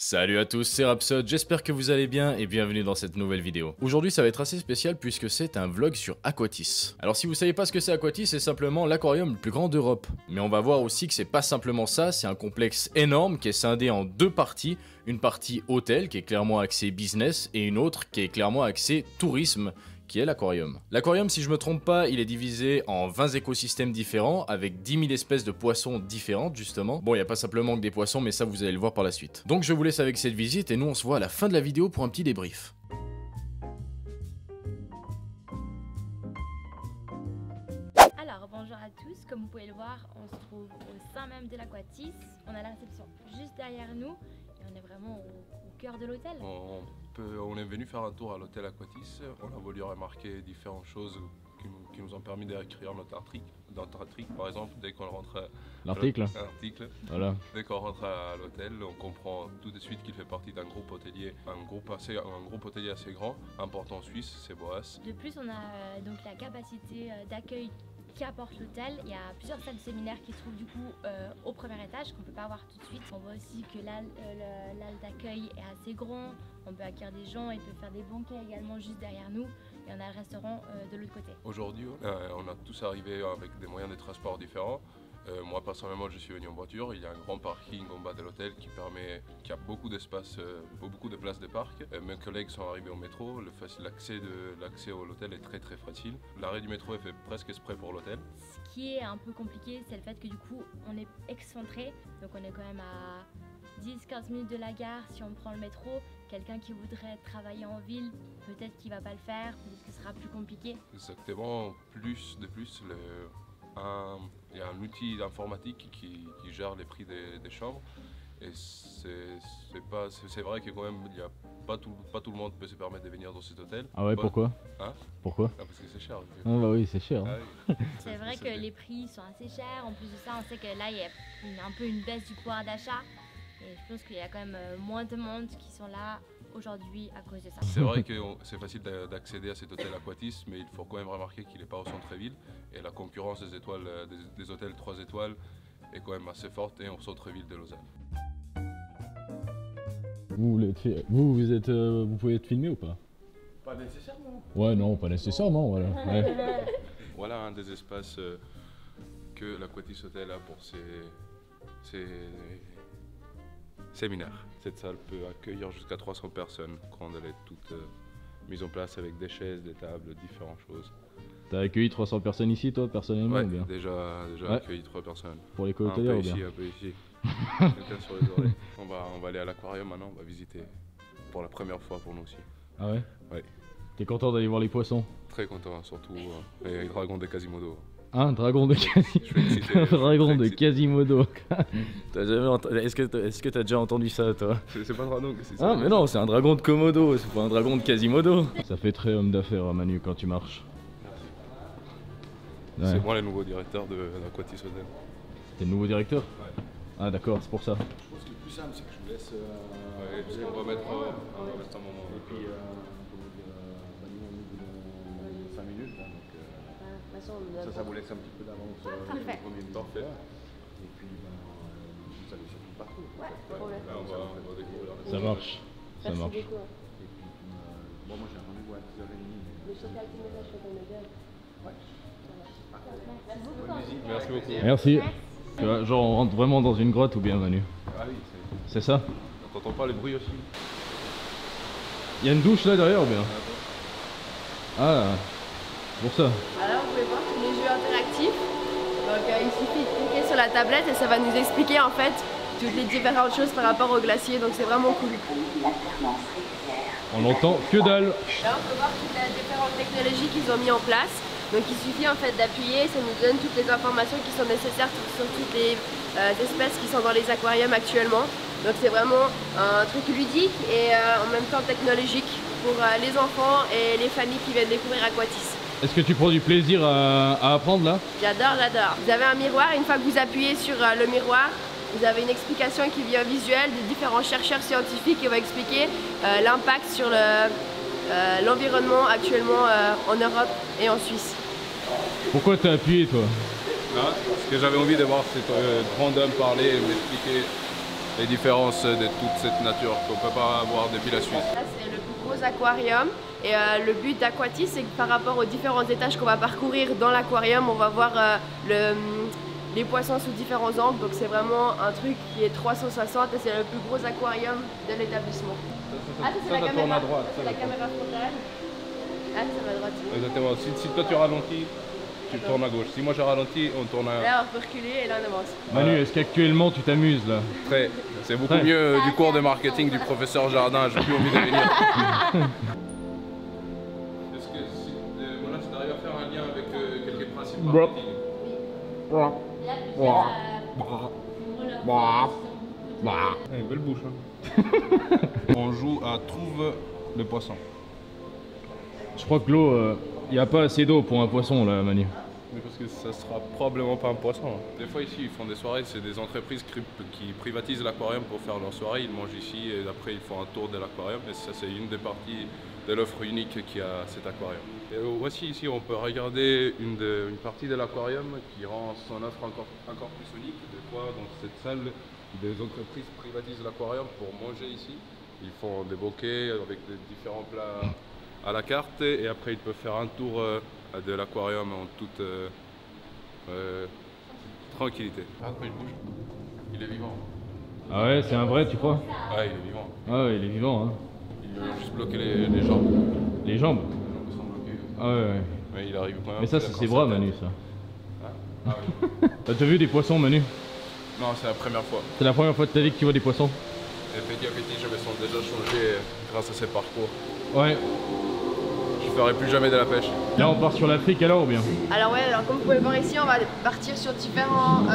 Salut à tous, c'est Rhapsody, j'espère que vous allez bien et bienvenue dans cette nouvelle vidéo. Aujourd'hui ça va être assez spécial puisque c'est un vlog sur Aquatis. Alors si vous savez pas ce que c'est Aquatis, c'est simplement l'aquarium le plus grand d'Europe. Mais on va voir aussi que c'est pas simplement ça, c'est un complexe énorme qui est scindé en deux parties. Une partie hôtel qui est clairement axée business et une autre qui est clairement axée tourisme, qui est l'aquarium. L'aquarium, si je me trompe pas, il est divisé en 20 écosystèmes différents, avec 10 000 espèces de poissons différentes, justement. Bon, il n'y a pas simplement que des poissons, mais ça, vous allez le voir par la suite. Donc, je vous laisse avec cette visite, et nous, on se voit à la fin de la vidéo pour un petit débrief. Alors, bonjour à tous, comme vous pouvez le voir, on se trouve au sein même de l'Aquatis. On a la réception juste derrière nous, et on est vraiment au cœur de l'hôtel. On est venu faire un tour à l'hôtel Aquatis. On a voulu remarquer différentes choses qui nous ont permis d'écrire notre article. Par exemple, dès qu'on rentre Voilà. Dès qu'on rentre à l'hôtel, on comprend tout de suite qu'il fait partie d'un groupe hôtelier, un groupe hôtelier assez grand, important en Suisse, c'est Boas. De plus, on a donc la capacité d'accueil qu'apporte l'hôtel. Il y a plusieurs salles de séminaire qui se trouvent du coup au premier étage qu'on ne peut pas voir tout de suite. On voit aussi que l'halle d'accueil est assez grand, on peut accueillir des gens, il peut faire des banquets également juste derrière nous et on a le restaurant de l'autre côté. Aujourd'hui, on a tous arrivé avec des moyens de transport différents. Moi personnellement je suis venu en voiture, il y a un grand parking en bas de l'hôtel qui a beaucoup d'espace, beaucoup de places de parc. Mes collègues sont arrivés au métro, l'accès à l'hôtel est très facile. L'arrêt du métro est fait presque exprès pour l'hôtel. Ce qui est un peu compliqué, c'est le fait que du coup on est excentré, donc on est quand même à 10-15 minutes de la gare. Si on prend le métro, quelqu'un qui voudrait travailler en ville, peut-être qu'il va pas le faire, peut-être que ce sera plus compliqué. Exactement, il y a un outil informatique qui gère les prix des chambres et c'est vrai que quand même pas tout le monde peut se permettre de venir dans cet hôtel. Ah ouais, pourquoi? Hein? Pourquoi? Ah, parce que c'est cher. Ah bah oui, c'est cher. Ah oui. C'est vrai que les prix sont assez chers, en plus de ça on sait que là il y a un peu une baisse du pouvoir d'achat et je pense qu'il y a quand même moins de monde qui sont là aujourd'hui à cause de ça. C'est vrai que c'est facile d'accéder à cet hôtel Aquatis, mais il faut quand même remarquer qu'il n'est pas au centre-ville et la concurrence des hôtels 3 étoiles est quand même assez forte et au centre-ville de Lausanne. Vous pouvez être filmé ou pas? Pas nécessairement. Ouais, non, pas nécessairement, voilà. Ouais. Voilà un des espaces que l'Aquatis Hotel a pour ses séminaires. Cette salle peut accueillir jusqu'à 300 personnes quand elle est toute mise en place avec des chaises, des tables, différentes choses. T'as accueilli 300 personnes ici, toi, personnellement? Ouais, ou bien déjà ouais. accueilli 3 personnes. Pour les co-hôteliers ou bien? Un peu ici. Quelqu'un sur les oreilles. On va aller à l'aquarium maintenant, on va visiter pour la première fois pour nous aussi. Ah ouais? Ouais. T'es content d'aller voir les poissons? Très content, surtout les dragons de Quasimodo. Un dragon de Quasimodo. Dragon de Quasimodo. Est-ce que t'as déjà entendu ça, toi? C'est pas un dragon, c'est ça? Ah mais non, c'est un dragon de Komodo, c'est pas un dragon de Quasimodo. Ça fait très homme d'affaires, Manu, quand tu marches. Ouais. C'est moi le nouveau directeur de l'Aquatis Hotel. T'es le nouveau directeur? Ouais. Ah d'accord, c'est pour ça. Je pense que le plus simple, c'est que je vous laisse... Ouais, on va mettre un moment. Et puis, nous, 5 minutes. Hein, donc, ça vous laisse un petit peu d'avance. Parfait. Parfait. Et puis, vous allez surtout partout. Ouais, là, on va découvrir. Ça marche. Ça marche. Et puis, bon, moi j'ai un rendez-vous à 10h30. Le chocolat qui me lâche dans le verre. Ouais. Merci beaucoup. Merci. Tu vois, genre on rentre vraiment dans une grotte ou bien, Manu? Ah oui, c'est ça? On n'entend pas les bruits aussi. Il y a une douche là derrière ou bien? Ah, pour ça. Alors vous pouvez voir tous les jeux interactifs. Donc il suffit de cliquer sur la tablette et ça va nous expliquer en fait toutes les différentes choses par rapport au glacier. Donc c'est vraiment cool. On entend que dalle. Là on peut voir toutes les différentes technologies qu'ils ont mis en place. Donc il suffit en fait d'appuyer, ça nous donne toutes les informations qui sont nécessaires sur toutes les espèces qui sont dans les aquariums actuellement. Donc c'est vraiment un truc ludique et en même temps technologique pour les enfants et les familles qui viennent découvrir Aquatis. Est-ce que tu prends du plaisir à apprendre là? J'adore, j'adore. Vous avez un miroir, une fois que vous appuyez sur le miroir, vous avez une explication qui vient visuelle de différents chercheurs scientifiques qui vont expliquer l'impact sur l'environnement actuellement en Europe et en Suisse. Pourquoi t'as appuyé toi? Non, parce que j'avais envie de voir cet grand homme parler et m'expliquer les différences de toute cette nature qu'on ne peut pas avoir depuis la Suisse. Là, c'est le plus gros aquarium et le but d'Aquatis, c'est que par rapport aux différents étages qu'on va parcourir dans l'aquarium, on va voir les poissons sous différents angles. Donc c'est vraiment un truc qui est 360 et c'est le plus gros aquarium de l'établissement. Ah, ça c'est la caméra. C'est la caméra frontale. Ah, ça va à droite. Exactement. Si toi tu ralentis, tu tournes à gauche. Si moi je ralentis, on tourne à... Là, on peut reculer et là, on avance. Manu, est-ce qu'actuellement tu t'amuses là? Très. C'est beaucoup mieux du cours de marketing du professeur Jardin. J'ai plus envie de venir. Est-ce que si tu arrives à faire un lien avec quelques principes marketing? Belle bouche. On joue à trouve le poisson. Je crois que l'eau, il n'y a pas assez d'eau pour un poisson là, Manu. Mais parce que ça sera probablement pas un poisson. Des fois ici ils font des soirées, c'est des entreprises qui privatisent l'aquarium pour faire leur soirée. Ils mangent ici et après ils font un tour de l'aquarium. Et ça c'est une des parties de l'offre unique qu'il y a à cet aquarium. Et voici ici on peut regarder une partie de l'aquarium qui rend son offre encore plus unique. Des fois dans cette salle, des entreprises privatisent l'aquarium pour manger ici. Ils font des bouquets avec des différents plats à la carte et après ils peuvent faire un tour de l'aquarium en toute tranquillité. Ah, il bouge. Il est vivant. Ah ouais, c'est un vrai, tu crois? Ah, il est vivant. Ah ouais, il est vivant, hein. Il a juste bloqué les jambes. Les jambes? Les jambes sont bloquées. Ah ouais, ouais. Mais il arrive quand même. Mais ça, c'est ses bras, Manu, ça. Ah oui. T'as déjà vu des poissons, Manu? Non, c'est la première fois. C'est la première fois de ta vie que tu vois des poissons? Et petit à petit, je me sens déjà changé grâce à ces parcours. Ouais. Je ferai plus jamais de la pêche. Là, on part sur l'Afrique alors ou bien? Alors ouais, alors comme vous pouvez voir ici, on va partir sur différents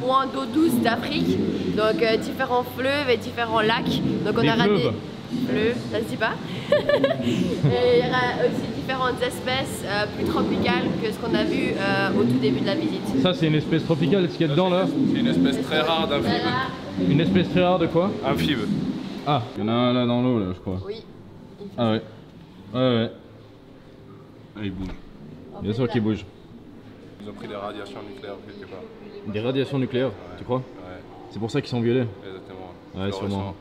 points d'eau douce d'Afrique. Donc différents fleuves et différents lacs. Donc on Des aura fleuves. des fleuves, ça se dit pas. Et il y aura aussi différentes espèces plus tropicales que ce qu'on a vu au tout début de la visite. Ça, c'est une espèce tropicale, ce qu'il y a dedans là? C'est une espèce très rare d'amphibes. Voilà. Une espèce très rare de quoi? Amphibes. Ah, il y en a un là dans l'eau là, je crois. Oui. Ah ouais. Ouais, ouais. Ah, il bouge. Bien sûr qu'il bouge. Ils ont pris des radiations nucléaires quelque part. Des radiations nucléaires, tu crois? Ouais, C'est pour ça qu'ils sont violets? exactement. Ouais, sûrement.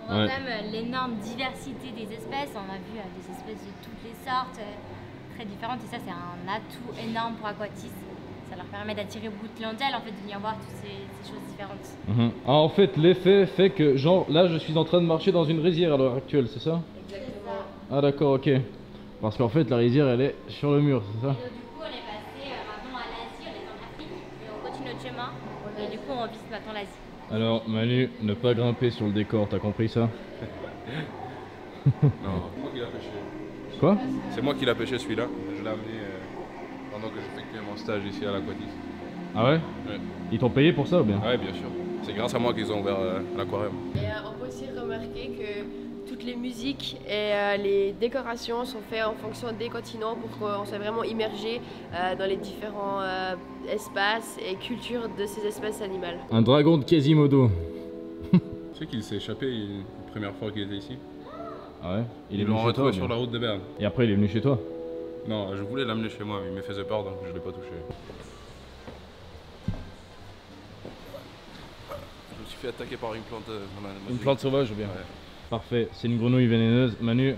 On voit Ouais. même l'énorme diversité des espèces. On a vu des espèces de toutes les sortes, très différentes. Et ça, c'est un atout énorme pour Aquatis. Ça leur permet d'attirer beaucoup de clientèle, en fait, de venir voir toutes ces choses différentes. Ah, en fait, l'effet fait que, genre, là, je suis en train de marcher dans une rizière à l'heure actuelle, c'est ça? Exactement. Ah, d'accord, ok. Parce qu'en fait, la rizière, elle est sur le mur, c'est ça? Et donc, du coup, on est passé maintenant à l'Asie, on est en Afrique, et on continue notre chemin. Et du coup, on visite maintenant l'Asie. Alors, Manu, ne pas grimper sur le décor, t'as compris ça? Non, c'est moi qui l'ai pêché. Quoi? C'est moi qui l'ai pêché celui-là. Je l'ai amené pendant que j'effectuais mon stage ici à l'Aquatis. Ah ouais? Ouais. Ils t'ont payé pour ça ou bien? Ouais, bien sûr. C'est grâce à moi qu'ils ont ouvert l'aquarium. Et on peut aussi remarquer que toutes les musiques et les décorations sont faites en fonction des continents pour qu'on soit vraiment immergé dans les différents espaces et cultures de ces espèces animales. Un dragon de Quasimodo. Tu sais qu'il s'est échappé la première fois qu'il était ici. Ah ouais? Il est Ils venu l'ont chez toi retrouvé ou sur bien? la route de Berne. Et après, il est venu chez toi? Non, je voulais l'amener chez moi, mais il me faisait peur donc je ne l'ai pas touché. Je me suis fait attaquer par une plante. Une plante sauvage ou bien? Ouais. Parfait, c'est une grenouille vénéneuse. Manu,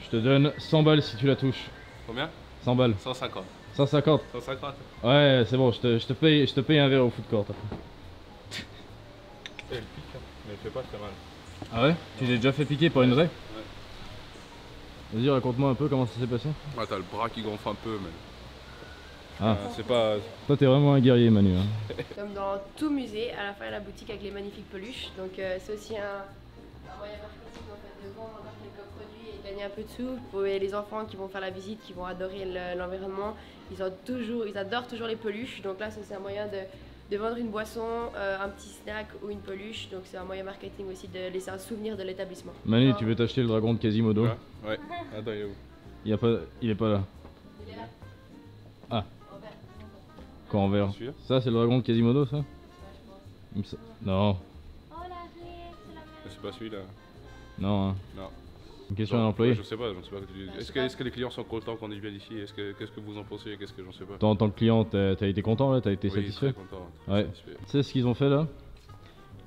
je te donne 100 balles si tu la touches. Combien? 100 balles. 150. 150. 150. Ouais, c'est bon, je te paye un verre au food court. Elle pique, hein, mais elle fait pas très mal. Ah ouais? Tu t'es déjà fait piquer par une vraie? Vas-y, raconte-moi un peu comment ça s'est passé. Ouais, t'as le bras qui gonfle un peu, mais. Ah, c'est pas. toi t'es vraiment un guerrier, Manu. Hein. Comme dans tout musée, à la fin il y a la boutique avec les magnifiques peluches. Donc c'est aussi un moyen marketing en fait, de vendre quelques produits et gagner un peu de sous. Pour les enfants qui vont faire la visite, qui vont adorer l'environnement, ils adorent toujours les peluches. Donc là c'est un moyen de vendre une boisson, un petit snack ou une peluche. Donc c'est un moyen marketing aussi de laisser un souvenir de l'établissement. Manu, tu veux t'acheter le dragon de Quasimodo? Ouais. Attends, il est où? Il est pas là. Il est là. Ah. Quoi en vert? Sûr? Ça c'est le dragon de Quasimodo ça? Non, Oh la clé, c'est la même. C'est pas celui-là. non. Hein. Non. Une question à Non, l'employé? Je sais pas. Est-ce que les clients sont contents quand ils viennent ici? Qu'est-ce que vous en pensez? Qu'est-ce que j'en sais pas? Toi en tant que client, t'as été content là? T'as été Oui, satisfait? très content. Ouais. Satisfait. Tu sais ce qu'ils ont fait là?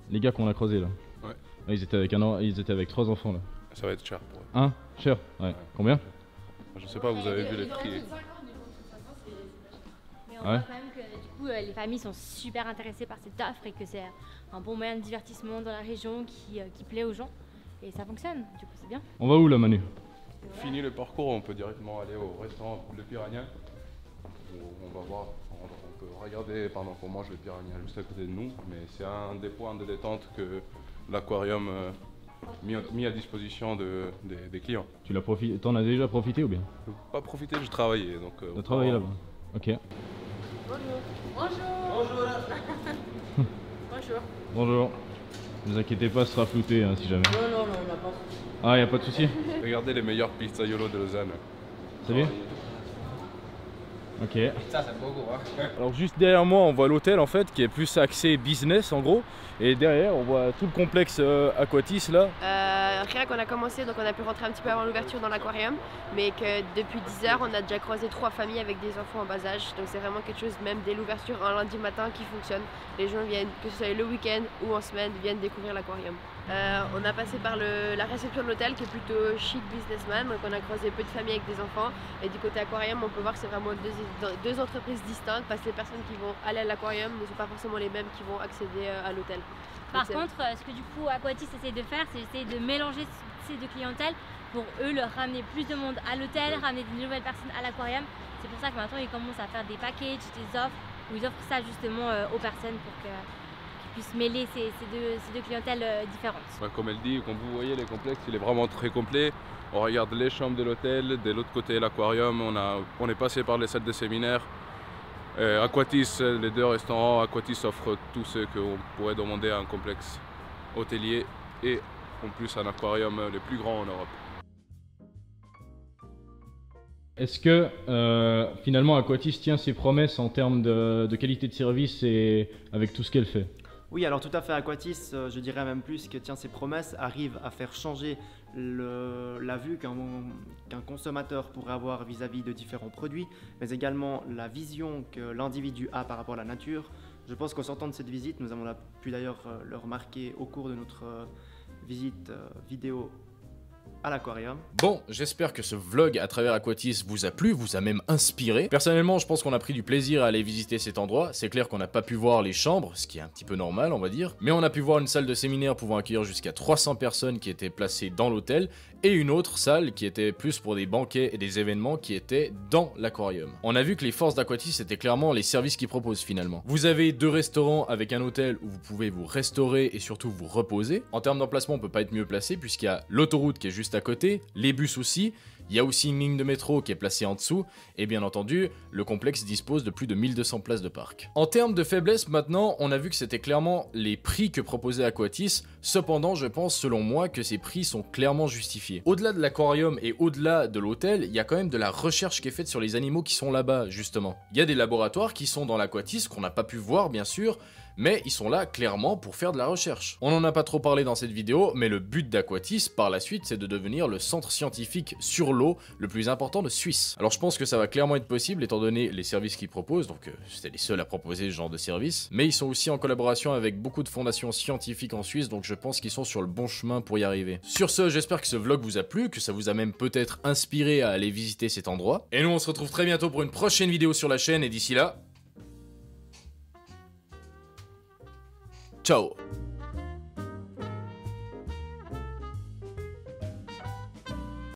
Les gars qu'on a croisés là. Ouais. Ah, ils étaient avec 3 enfants là. Ça va être cher pour eux. Hein? Cher? Ouais. Combien? Je sais pas, vous avez vu les prix. Mais on Ouais. voit quand même que du coup, les familles sont super intéressées par cette offre et que c'est un bon moyen de divertissement dans la région qui plaît aux gens. Et ça fonctionne, du coup c'est bien. On va où là, Manu? Fini le parcours, on peut directement aller au restaurant Le Piranha. On va voir, on peut regarder pendant qu'on mange le piranha juste à côté de nous. Mais c'est un des points de détente que l'aquarium mis à disposition des clients. Tu l'as profité? T'en as déjà profité ou bien? Je peux pas profiter, je travaillais. Donc, T'as travaillé là-bas? Ok. Bonjour. Bonjour. Bonjour. Ne vous inquiétez pas, ce sera flouté hein, si jamais. Non, on n'a pas. Ah, y a pas de souci. Regardez les meilleurs pizzaiolo de Lausanne. Salut. Ok. Ça, c'est beau, hein. Alors juste derrière moi, on voit l'hôtel en fait qui est plus axé business en gros. Et derrière, on voit tout le complexe Aquatis là. Rien qu'on a commencé, donc on a pu rentrer un petit peu avant l'ouverture dans l'aquarium, mais que depuis 10 heures, on a déjà croisé 3 familles avec des enfants en bas âge. Donc c'est vraiment quelque chose, même dès l'ouverture, un lundi matin, qui fonctionne. Les gens viennent, que ce soit le week-end ou en semaine, viennent découvrir l'aquarium. On a passé par la réception de l'hôtel qui est plutôt chic businessman, donc on a croisé peu de familles avec des enfants. Et du côté aquarium, on peut voir que c'est vraiment deux entreprises distinctes, parce que les personnes qui vont aller à l'aquarium ne sont pas forcément les mêmes qui vont accéder à l'hôtel. Par contre, ce que du coup Aquatis essaie de faire, c'est essayer de mélanger ces deux clientèles pour eux leur ramener plus de monde à l'hôtel, ramener de nouvelles personnes à l'aquarium. C'est pour ça que maintenant ils commencent à faire des packages, des offres, où ils offrent ça justement aux personnes pour qu'ils puissent mêler ces deux clientèles différentes. Ouais, comme elle dit, comme vous voyez, le complexe il est vraiment très complet. On regarde les chambres de l'hôtel, de l'autre côté l'aquarium, on est passé par les salles de séminaire. Aquatis, les 2 restaurants, Aquatis offre tout ce qu'on pourrait demander à un complexe hôtelier et en plus un aquarium le plus grand en Europe. Est-ce que finalement Aquatis tient ses promesses en termes de qualité de service et avec tout ce qu'elle fait? Oui, alors tout à fait, Aquatis, je dirais même plus que tient ses promesses, arrive à faire changer la vue qu'un consommateur pourrait avoir vis-à-vis de différents produits, mais également la vision que l'individu a par rapport à la nature. Je pense qu'en sortant de cette visite, nous avons pu d'ailleurs le remarquer au cours de notre visite vidéo à l'aquarium. Bon, j'espère que ce vlog à travers Aquatis vous a plu, vous a même inspiré. Personnellement, je pense qu'on a pris du plaisir à aller visiter cet endroit. C'est clair qu'on n'a pas pu voir les chambres, ce qui est un petit peu normal, on va dire. Mais on a pu voir une salle de séminaire pouvant accueillir jusqu'à 300 personnes qui étaient placées dans l'hôtel et une autre salle qui était plus pour des banquets et des événements qui étaient dans l'aquarium. On a vu que les forces d'Aquatis étaient clairement les services qu'ils proposent finalement. Vous avez 2 restaurants avec un hôtel où vous pouvez vous restaurer et surtout vous reposer. En termes d'emplacement, on peut pas être mieux placé puisqu'il y a l'autoroute qui est juste à côté, les bus aussi. Il y a aussi une ligne de métro qui est placée en dessous, et bien entendu, le complexe dispose de plus de 1200 places de parc. En termes de faiblesse, maintenant, on a vu que c'était clairement les prix que proposait Aquatis, cependant, je pense, selon moi, que ces prix sont clairement justifiés. Au-delà de l'aquarium et au-delà de l'hôtel, il y a quand même de la recherche qui est faite sur les animaux qui sont là-bas, justement. Il y a des laboratoires qui sont dans l'Aquatis, qu'on n'a pas pu voir, bien sûr, mais ils sont là clairement pour faire de la recherche. On n'en a pas trop parlé dans cette vidéo, mais le but d'Aquatis par la suite c'est de devenir le centre scientifique sur l'eau le plus important de Suisse. Alors je pense que ça va clairement être possible étant donné les services qu'ils proposent, donc c'est les seuls à proposer ce genre de service, mais ils sont aussi en collaboration avec beaucoup de fondations scientifiques en Suisse, donc je pense qu'ils sont sur le bon chemin pour y arriver. Sur ce, j'espère que ce vlog vous a plu, que ça vous a même peut-être inspiré à aller visiter cet endroit, et nous on se retrouve très bientôt pour une prochaine vidéo sur la chaîne, et d'ici là... Ciao.